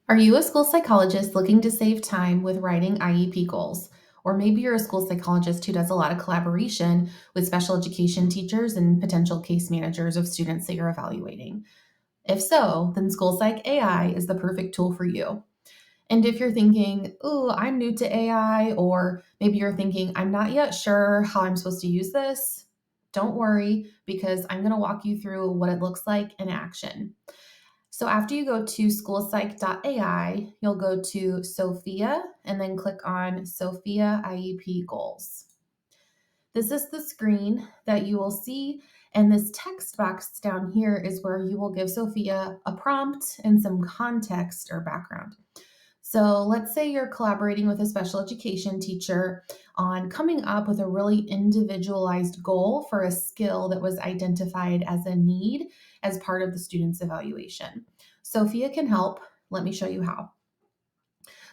Are you a school psychologist looking to save time with writing IEP goals? Or maybe you're a school psychologist who does a lot of collaboration with special education teachers and potential case managers of students that you're evaluating. If so, then School Psych AI is the perfect tool for you. And if you're thinking, ooh, I'm new to AI, or maybe you're thinking, I'm not yet sure how I'm supposed to use this, don't worry because I'm going to walk you through what it looks like in action. So after you go to schoolpsych.ai, you'll go to Sophia and then click on Sophia IEP goals. This is the screen that you will see, and this text box down here is where you will give Sophia a prompt and some context or background. So let's say you're collaborating with a special education teacher on coming up with a really individualized goal for a skill that was identified as a need as part of the student's evaluation. Sophia can help. Let me show you how.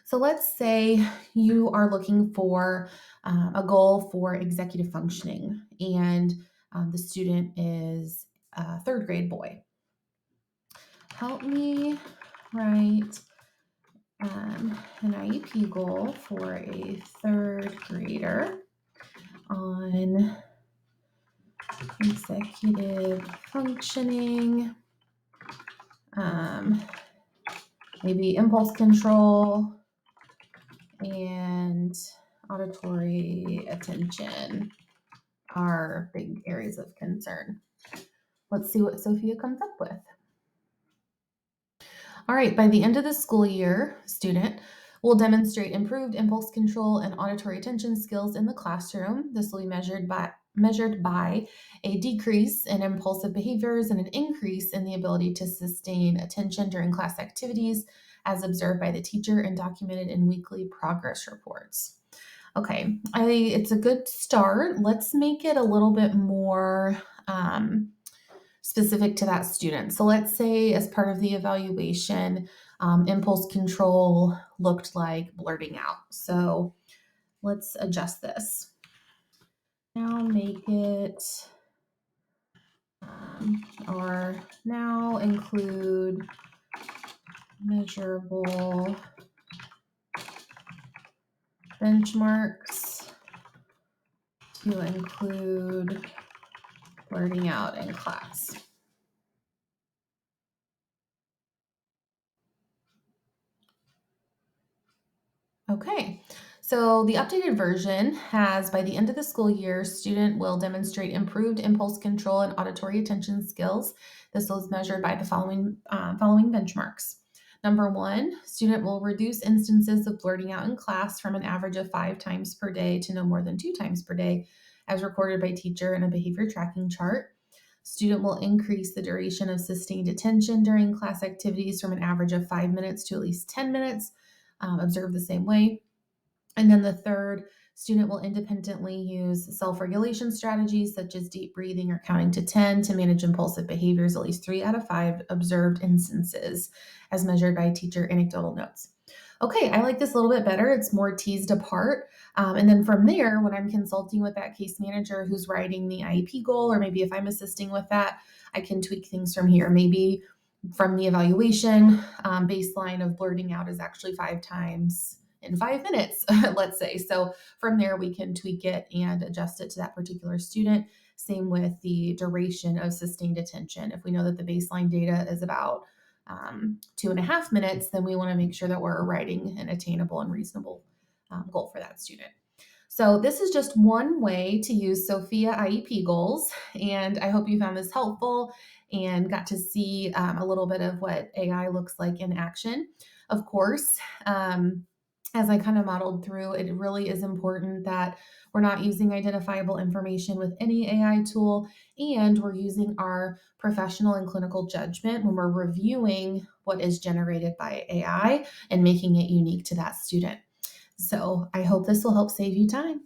So let's say you are looking for a goal for executive functioning, and the student is a third grade boy. Help me write an IEP goal for a third grader on executive functioning, maybe impulse control and auditory attention are big areas of concern. Let's see what Sophia comes up with. All right, by the end of the school year, student will demonstrate improved impulse control and auditory attention skills in the classroom. This will be measured by a decrease in impulsive behaviors and an increase in the ability to sustain attention during class activities as observed by the teacher and documented in weekly progress reports. Okay, it's a good start. Let's make it a little bit more specific to that student. So let's say as part of the evaluation, impulse control looked like blurting out. So let's adjust this. Now make it, or now include measurable benchmarks to include blurting out in class. Okay, so the updated version has, by the end of the school year, student will demonstrate improved impulse control and auditory attention skills. This was measured by the following benchmarks. Number 1, student will reduce instances of blurting out in class from an average of 5 times per day to no more than 2 times per day, as recorded by teacher in a behavior tracking chart. Student will increase the duration of sustained attention during class activities from an average of 5 minutes to at least 10 minutes. Observe the same way. And then the third, student will independently use self-regulation strategies such as deep breathing or counting to 10 to manage impulsive behaviors at least 3 out of 5 observed instances as measured by teacher anecdotal notes. Okay, I like this a little bit better. It's more teased apart. And then from there, when I'm consulting with that case manager who's writing the IEP goal, or maybe if I'm assisting with that, I can tweak things from here. Maybe from the evaluation, baseline of blurting out is actually 5 times in 5 minutes, let's say. So from there, we can tweak it and adjust it to that particular student. Same with the duration of sustained attention. If we know that the baseline data is about 2.5 minutes, then we want to make sure that we're writing an attainable and reasonable goal for that student. So this is just one way to use Sophia IEP goals, and I hope you found this helpful and got to see a little bit of what AI looks like in action. Of course, as I kind of modeled through, it really is important that we're not using identifiable information with any AI tool, and we're using our professional and clinical judgment when we're reviewing what is generated by AI and making it unique to that student. So I hope this will help save you time.